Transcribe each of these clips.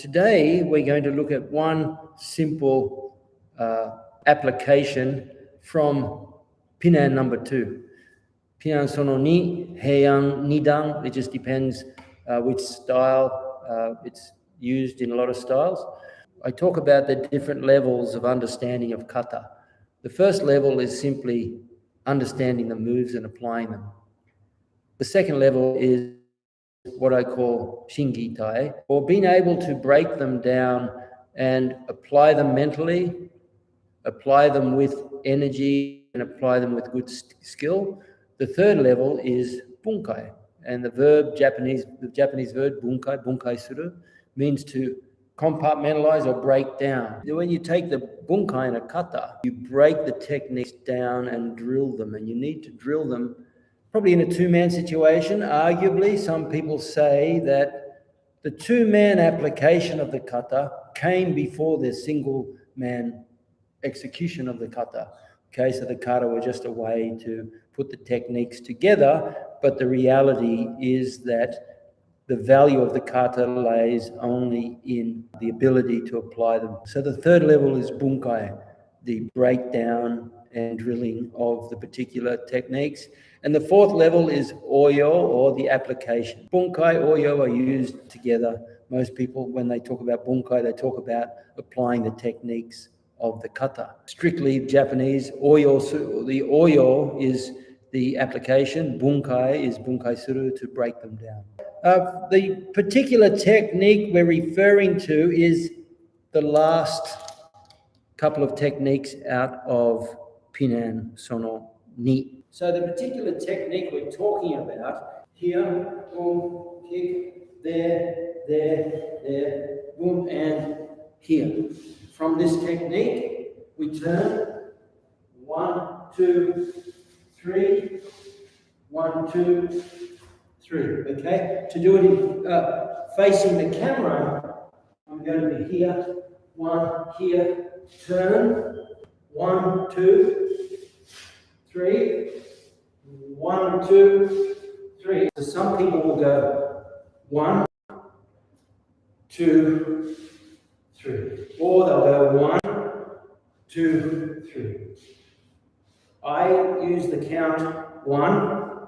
today we're going to look at one simple application from Pinan number 2. Pinan sono ni, heian nidan. It just depends which style it's used in a lot of styles. I talk about the different levels of understanding of kata. The first level is simply understanding the moves and applying them. The second level is what I call Shin-Gi-Tai, or being able to break them down and apply them mentally, apply them with energy, and apply them with good skill. The third level is Bunkai, and the Japanese verb bunkai suru, means to compartmentalize or break down. When you take the bunkai and a kata, you break the techniques down and drill them, and you need to drill them probably in a two-man situation. Arguably, some people say that the two-man application of the kata came before the single-man execution of the kata. Okay, so the kata were just a way to put the techniques together, but the reality is that the value of the kata lays only in the ability to apply them. So the third level is bunkai, the breakdown and drilling of the particular techniques. And the fourth level is oyo, or the application. Bunkai, oyo are used together. Most people, when they talk about bunkai, they talk about applying the techniques of the kata. Strictly Japanese, oyo, the oyo is the application, bunkai is bunkai suru, to break them down. The particular technique we're referring to is the last couple of techniques out of Pinan sono ni. So the particular technique we're talking about here, boom, kick, there, boom, and here. From this technique, we turn 1, 2, 3, 1, 2, 3. Okay, to do it in, facing the camera, I'm going to be here, 1, here, turn, 1, 2, 3, 1, 2, 3. So some people will go 1, 2, 3, or they'll go 1, 2, 3. I use the count 1,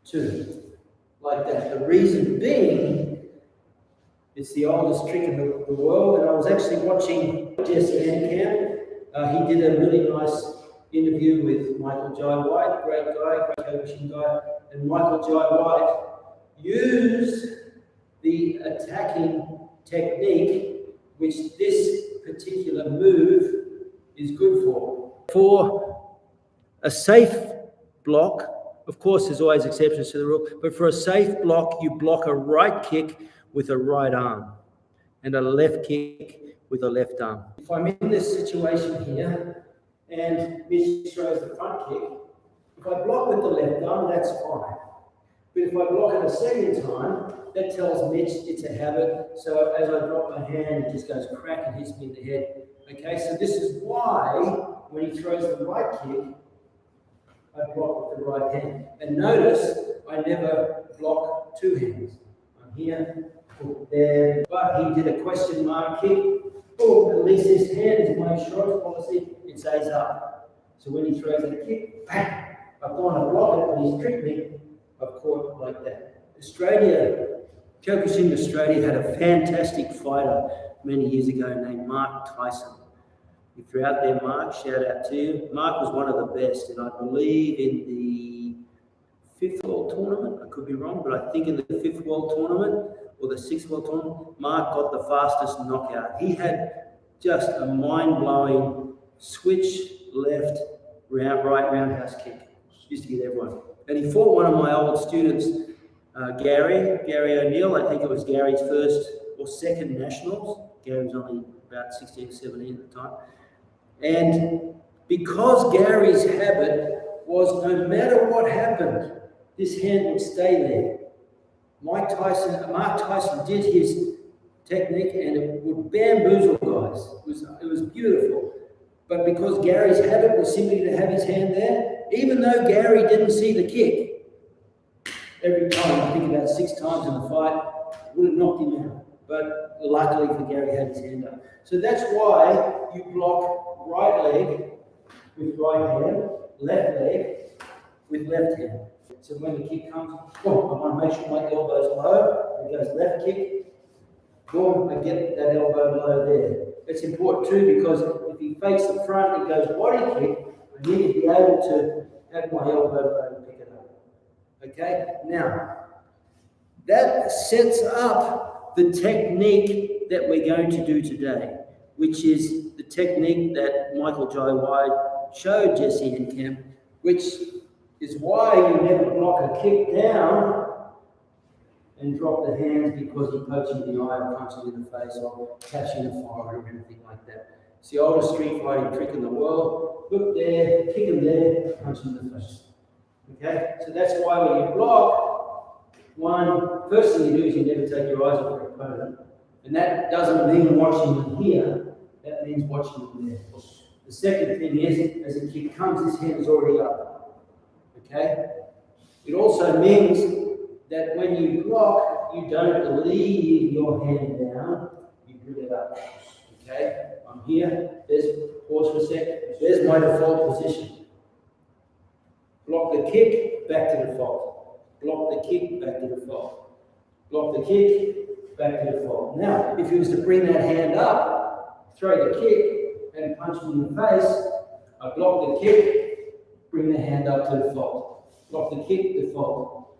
2, like that. The reason being, it's the oldest trick in the world, and I was actually watching Jesse Camp. He did a really nice interview with Michael Jai White, great guy, great coaching guy, and Michael Jai White used the attacking technique, which this particular move is good for. For a safe block, of course, there's always exceptions to the rule, but for a safe block, you block a right kick with a right arm and a left kick with a left arm. If I'm in this situation here and Mitch throws the front kick, if I block with the left arm, that's fine. But if I block it a second time, that tells Mitch it's a habit. So as I drop my hand, it just goes crack and hits me in the head. Okay, so this is why when he throws the right kick, I block with the right hand. And notice, I never block two hands. I'm here, there, but he did a question mark kick. Oh, at least his hand is my short policy, it stays up. So when he throws the kick, bang, I've gone to block it, and he's tricked me, I've caught like that. Kyokushin Australia had a fantastic fighter many years ago named Mark Tyson. If you're out there, Mark, shout out to you. Mark was one of the best, and I believe in the 5th World Tournament, I could be wrong, but I think in the 5th World Tournament or the 6th World Tournament, Mark got the fastest knockout. He had just a mind-blowing switch left, right roundhouse kick. Used to get everyone. And he fought one of my old students, Gary O'Neill. I think it was Gary's first or second nationals. Gary was only about 16 or 17 at the time. And because Gary's habit was no matter what happened, this hand would stay there. Mark Tyson did his technique and it would bamboozle guys. It was beautiful. But because Gary's habit was simply to have his hand there, even though Gary didn't see the kick, every time, I think about 6 times in the fight, would have knocked him out. But luckily for Gary had his hand up. So that's why you block right leg with right hand, left leg with left hand. So when the kick comes, boom, I want to make sure my elbow's low. It goes left kick, boom, I get that elbow low there. It's important too because if he fakes the front, it goes body kick. I need to be able to have my elbow low and pick it up. Okay, now that sets up the technique that we're going to do today, which is the technique that Michael Jai White showed Jesse in camp, which is why you never block a kick down and drop the hands because he pokes you in the eye or punches you in the face or taps you in the forehead or anything like that. It's the oldest street fighting trick in the world. Look there, kick him there, punch him in the face. Okay? So that's why when you block, first thing you do is you never take your eyes off your opponent. And that doesn't mean watching them here, that means watching them there. The second thing is, as the kick comes, this hand is already up. Okay? It also means that when you block, you don't leave your hand down, you bring it up. Okay? I'm here, pause for a sec, there's my default position. Block the kick, back to default. Block the kick, back to default. Block the kick, back to default. Now, if you was to bring that hand up, throw the kick, and punch me in the face, I block the kick, bring the hand up to default. Block the kick, default.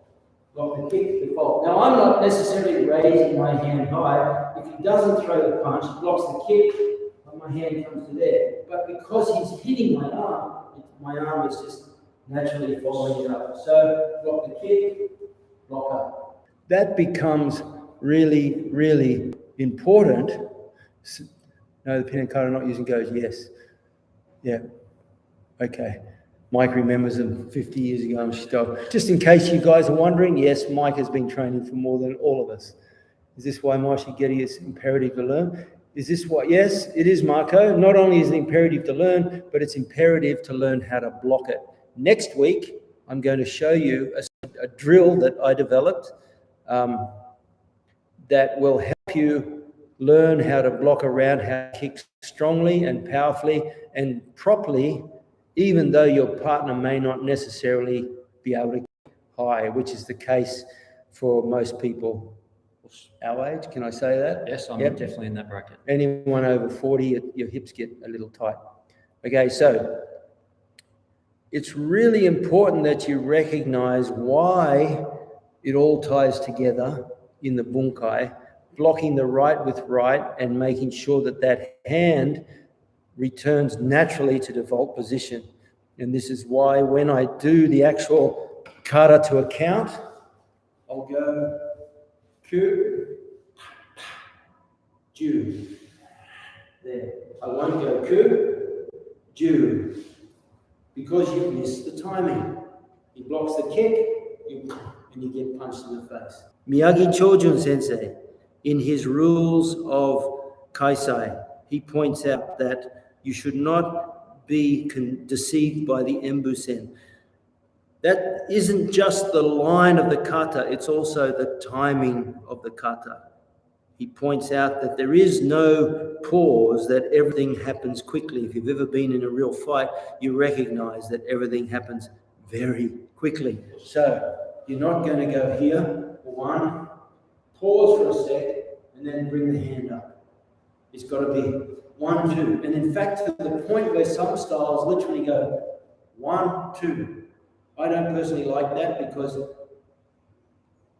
Block the kick, default. Now, I'm not necessarily raising my hand high. If he doesn't throw the punch, blocks the kick, my hand comes to there. But because he's hitting my arm is just naturally following it up. So, block the kick, block up. That becomes really, really important. No, the pin and kata not using goes, yes. Yeah. Okay. Mike remembers them 50 years ago and stopped. Just in case you guys are wondering, yes, Mike has been training for more than all of us. Is this why Marshi Getty is imperative to learn? Is this what? Yes, it is, Marco. Not only is it imperative to learn, but it's imperative to learn how to block it. Next week, I'm going to show you a drill that I developed that will help you learn how to block around, how to kick strongly and powerfully and properly, even though your partner may not necessarily be able to kick high, which is the case for most people our age. Can I say that? Yes, I'm definitely in that bracket. Anyone over 40, your hips get a little tight. Okay, so it's really important that you recognize why it all ties together in the bunkai, blocking the right with right and making sure that that hand returns naturally to default position. And this is why when I do the actual kata to a count, I'll go ku, ju. There. I won't go ku, ju. Because you've missed the timing. He blocks the kick, and you get punched in the face. Miyagi Chojun Sensei, in his rules of kaisai, he points out that you should not be deceived by the embusen. That isn't just the line of the kata, it's also the timing of the kata. He points out that there is no pause, that everything happens quickly. If you've ever been in a real fight, you recognize that everything happens very quickly. So you're not going to go here, one, pause for a sec, and then bring the hand up. It's got to be 1, 2. And in fact, to the point where some styles literally go 1, 2. I don't personally like that because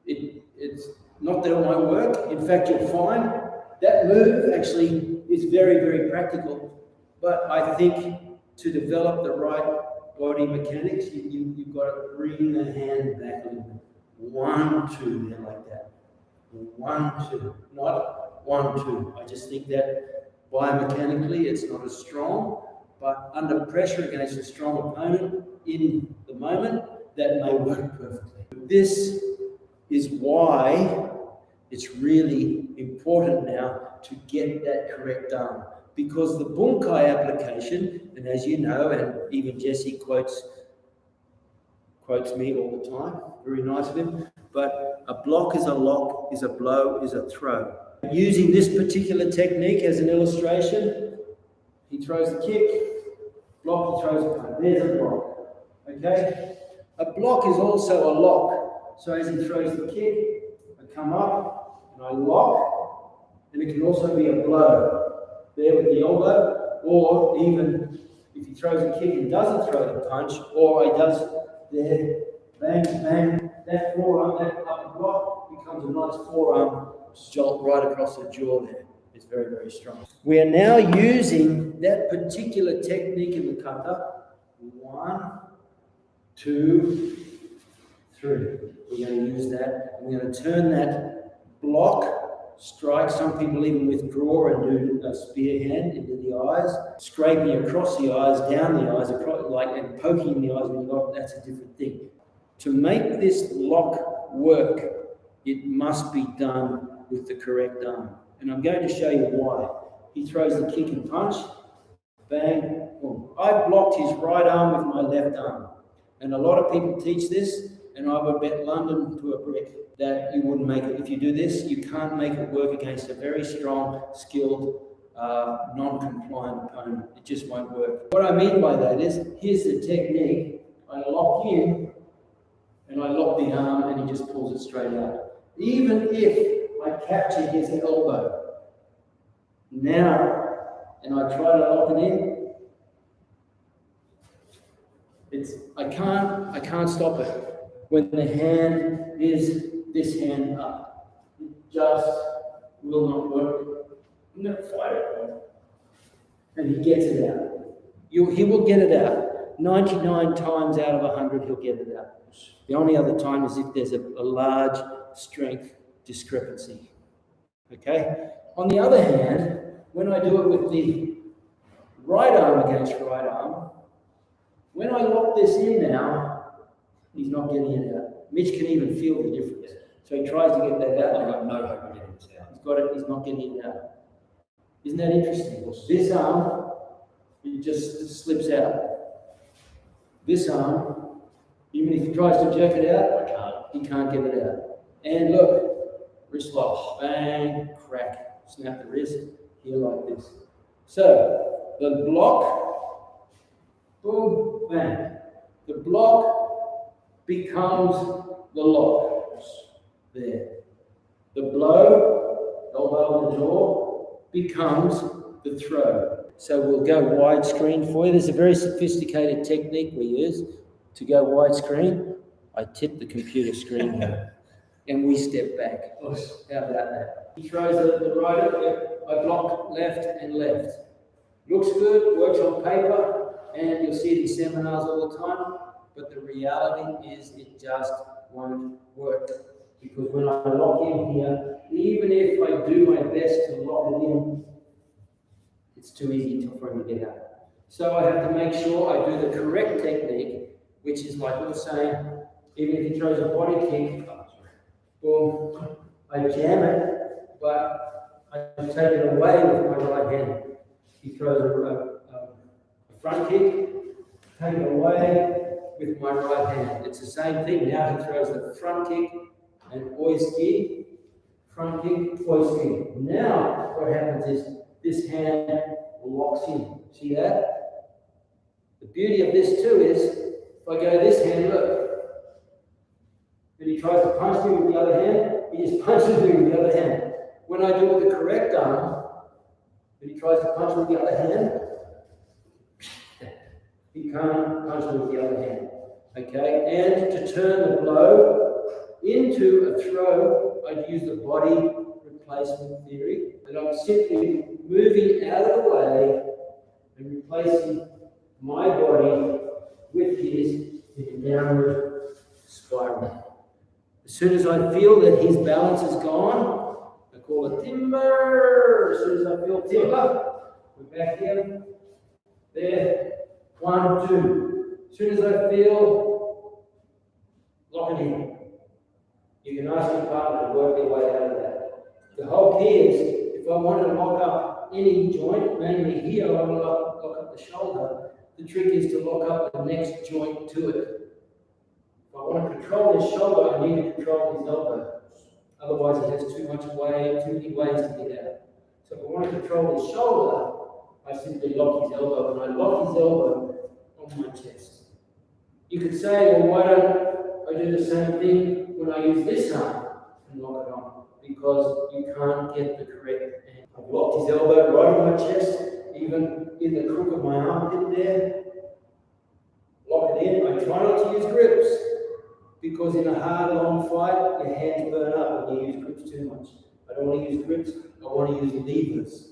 it's not that it won't work. In fact, you'll find that move actually is very, very practical. But I think to develop the right body mechanics, you've got to bring the hand back a little bit. 1, 2, there like that. 1, 2, not 1, 2. I just think that biomechanically it's not as strong, but under pressure against a strong opponent in the moment, that may work perfectly. This is why it's really important now to get that correct arm. Because the bunkai application, and as you know, and even Jesse quotes me all the time, very nice of him, but a block is a lock, is a blow, is a throw. Using this particular technique as an illustration, he throws the kick, block, he throws a punch. There's a block. Okay? A block is also a lock. So as he throws the kick, I come up and I lock, and it can also be a blow there with the elbow, or even if he throws a kick and doesn't throw the punch, or he does there, bang, bang, that forearm, that upper block becomes a nice forearm jolt right across the jaw there. It's very, very strong. We are now using that particular technique in the kata. 1, 2, 3. We're going to use that. We're going to turn that block, strike. Some people even withdraw and do a spear hand into the eyes, scraping across the eyes, down the eyes, across, like, and poking the eyes when you got. That's a different thing. To make this lock work, it must be done with the correct arm. And I'm going to show you why. He throws the kick and punch, bang, boom. I blocked his right arm with my left arm. And a lot of people teach this, and I would bet London to a brick that you wouldn't make it. If you do this, you can't make it work against a very strong, skilled, non-compliant opponent. It just won't work. What I mean by that is, here's the technique. I lock in, and I lock the arm, and he just pulls it straight out. Even if I capture his elbow now, and I try to lock it in, I can't stop it when the hand is this hand up. It just will not work. I'm going to fight it, and he gets it out. He will get it out. 99 times out of 100, he'll get it out. The only other time is if there's a large strength discrepancy. Okay? On the other hand, when I do it with the right arm against right arm, when I lock this in now, he's not getting it out. Mitch can even feel the difference. So he tries to get that out. I've got no hope of getting this out. He's got it, he's not getting it out. Isn't that interesting? This arm, it just slips out. This arm, even if he tries to jerk it out, he can't get it out. And look, wrist lock, bang, crack, snap the wrist, here like this. So, the block, boom, bang. The block becomes the lock, there. The blow, elbow on the jaw, becomes the throw. So we'll go widescreen for you. There's a very sophisticated technique we use to go widescreen. I tip the computer screen here, and we step back. How about that? He throws the right, I block left and left. Looks good, works on paper, and you'll see it in seminars all the time, but the reality is it just won't work. Because when I lock in here, even if I do my best to lock it in, it's too easy for him to get out. So I have to make sure I do the correct technique, which is like we were saying, even if he throws a body kick, boom, I jam it, but I take it away with my right hand. He throws a front kick, take it away with my right hand. It's the same thing. Now he throws the front kick and oiski, front kick, oiski. Now what happens is this hand locks in. See that? The beauty of this too is, if I go this hand, look, and he tries to punch me with the other hand, he just punches me with the other hand. When I do it with the correct arm, and he tries to punch me with the other hand, he can't punch me with the other hand. Okay? And to turn the blow into a throw, I'd use the body replacement theory. And I'm simply moving out of the way and replacing my body with his in a downward spiral. As soon as I feel that his balance is gone, I call it timber. As soon as I feel timber, we're back here. There. 1, 2. As soon as I feel, lock it in. You can ask your partner to work their way out of that. The whole key is, if I want to lock up any joint, mainly here, I want to lock up the shoulder. The trick is to lock up the next joint to it. If I want to control his shoulder, I need to control his elbow. Otherwise, it has too many ways to get out. So if I want to control his shoulder, I simply lock his elbow, and I lock his elbow on my chest. You could say, well, why don't I do the same thing when I use this arm and lock it on? Because you can't get the correct hand. I've locked his elbow right on my chest, even in the crook of my armpit there. Lock it in. I try not to use grips, because in a hard, long fight, your hands burn up when you use grips too much. I don't want to use grips, I want to use levers.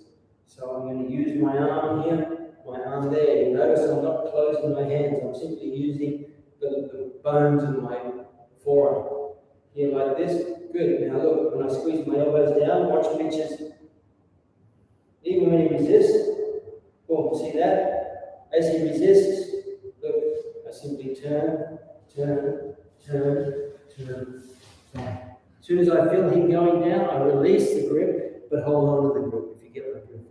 So I'm going to use my arm here, my arm there. You notice I'm not closing my hands, I'm simply using the bones of my forearm. Here like this, good. Now look, when I squeeze my elbows down, watch Mitch's. Even when he resists, boom, see that? As he resists, look, I simply turn. As soon as I feel him going down, I release the grip, but hold on to the grip if you get my grip.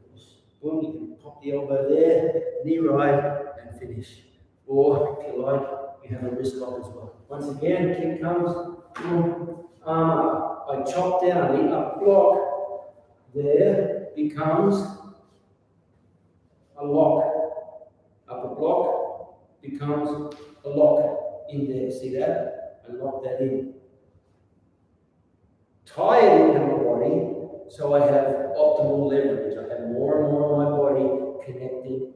Boom, you can pop the elbow there, knee right, and finish. Or, if you like, you have a wrist lock as well. Once again, kick comes, boom, arm up. I chop down the up block, there becomes a lock. Upper block becomes a lock in there. See that? I lock that in. Tie it into my body so I have optimal leverage. I have more and more of my body connecting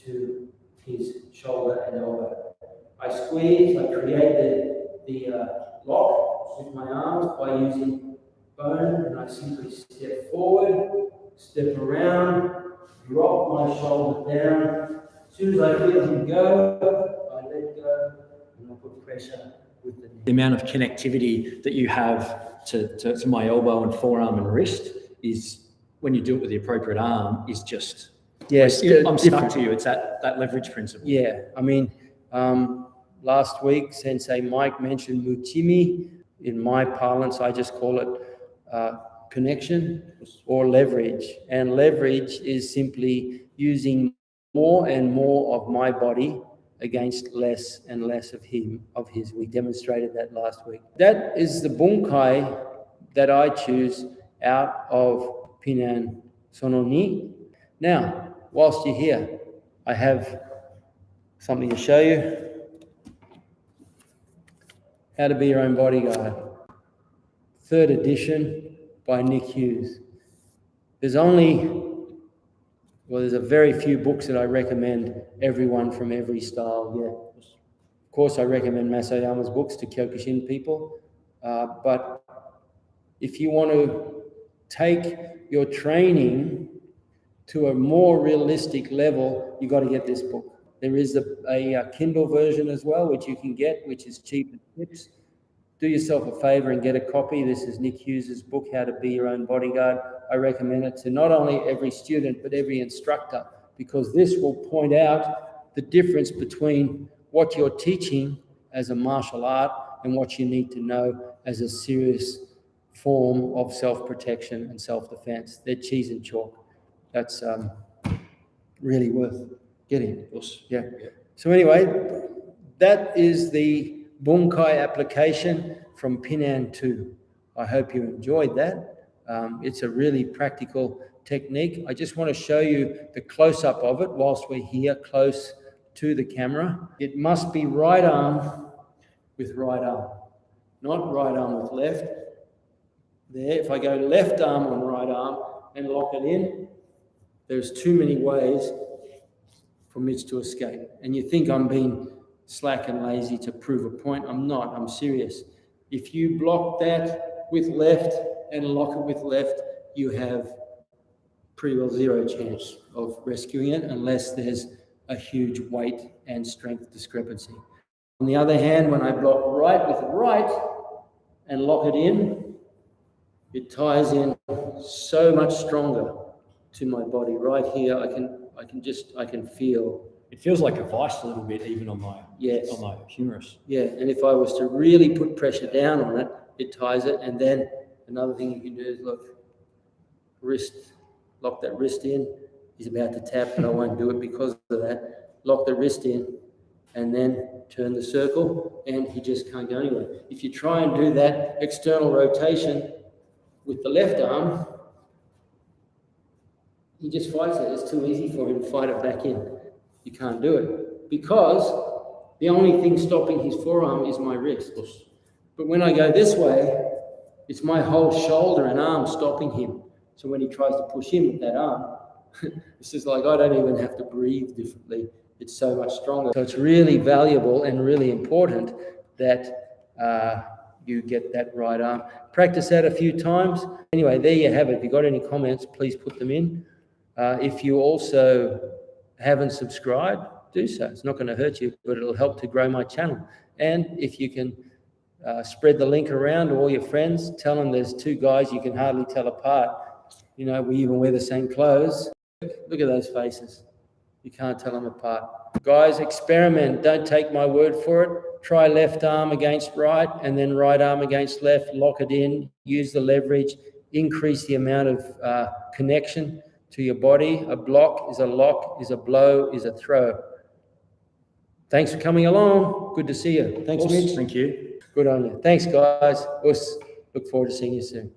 to his shoulder and elbow. I squeeze, I create the lock with my arms by using bone, and I simply step forward, step around, drop my shoulder down. As soon as I feel him go, I let go and I put pressure with the knee. The amount of connectivity that you have to my elbow and forearm and wrist is, when you do it with the appropriate arm, is just, yes, I'm stuck to you. It's that leverage principle. Yeah, I mean, last week, Sensei Mike mentioned muchimi. In my parlance, I just call it connection or leverage. And leverage is simply using more and more of my body against less and less of his. We demonstrated that last week. That is the bunkai that I choose out of Pinan Sono Ni. Now, whilst you're here, I have something to show you. How to Be Your Own Bodyguard. 3rd edition by Nick Hughes. There's a very few books that I recommend everyone from every style get. Of course, I recommend Masayama's books to Kyokushin people, but if you want to take your training to a more realistic level, you got to get this book. There is a Kindle version as well, which you can get, which is cheap and tips. Do yourself a favor and get a copy. This is Nick Hughes' book, How to Be Your Own Bodyguard. I recommend it to not only every student, but every instructor, because this will point out the difference between what you're teaching as a martial art and what you need to know as a serious form of self-protection and self-defense. They're cheese and chalk. That's really worth getting. Yeah. So anyway, that is the Bunkai application from Pinan 2. I hope you enjoyed that. It's a really practical technique. I just want to show you the close-up of it whilst we're here close to the camera. It must be right arm with right arm, not right arm with left. There, if I go left arm on right arm and lock it in, there's too many ways for Mitch to escape. And you think I'm being slack and lazy to prove a point. I'm not. I'm serious. If you block that with left and lock it with left, you have pretty well zero chance of rescuing it unless there's a huge weight and strength discrepancy. On the other hand, when I block right with right and lock it in, it ties in so much stronger to my body. Right here, I can feel. It feels like a vice a little bit, even on my humerus. Yeah, and if I was to really put pressure down on it, it ties it. And then another thing you can do is lock that wrist in. He's about to tap, but I won't do it because of that. Lock the wrist in, and then turn the circle, and he just can't go anywhere. If you try and do that external rotation, with the left arm, he just fights it. It's too easy for him to fight it back in. You can't do it because the only thing stopping his forearm is my wrist. But when I go this way, it's my whole shoulder and arm stopping him. So when he tries to push in with that arm, it's just like I don't even have to breathe differently. It's so much stronger. So it's really valuable and really important that you get that right arm. Practice that a few times. Anyway, there you have it. If you've got any comments, please put them in. If you also haven't subscribed, do so. It's not going to hurt you, but it'll help to grow my channel. And if you can spread the link around to all your friends, tell them there's two guys you can hardly tell apart. You know, we even wear the same clothes. Look at those faces. You can't tell them apart. Guys, experiment. Don't take my word for it. Try left arm against right and then right arm against left. Lock it in. Use the leverage. Increase the amount of connection to your body. A block is a lock, is a blow, is a throw. Thanks for coming along. Good to see you. Thanks, Mitch. Thank you. Good on you. Thanks, guys. Look forward to seeing you soon.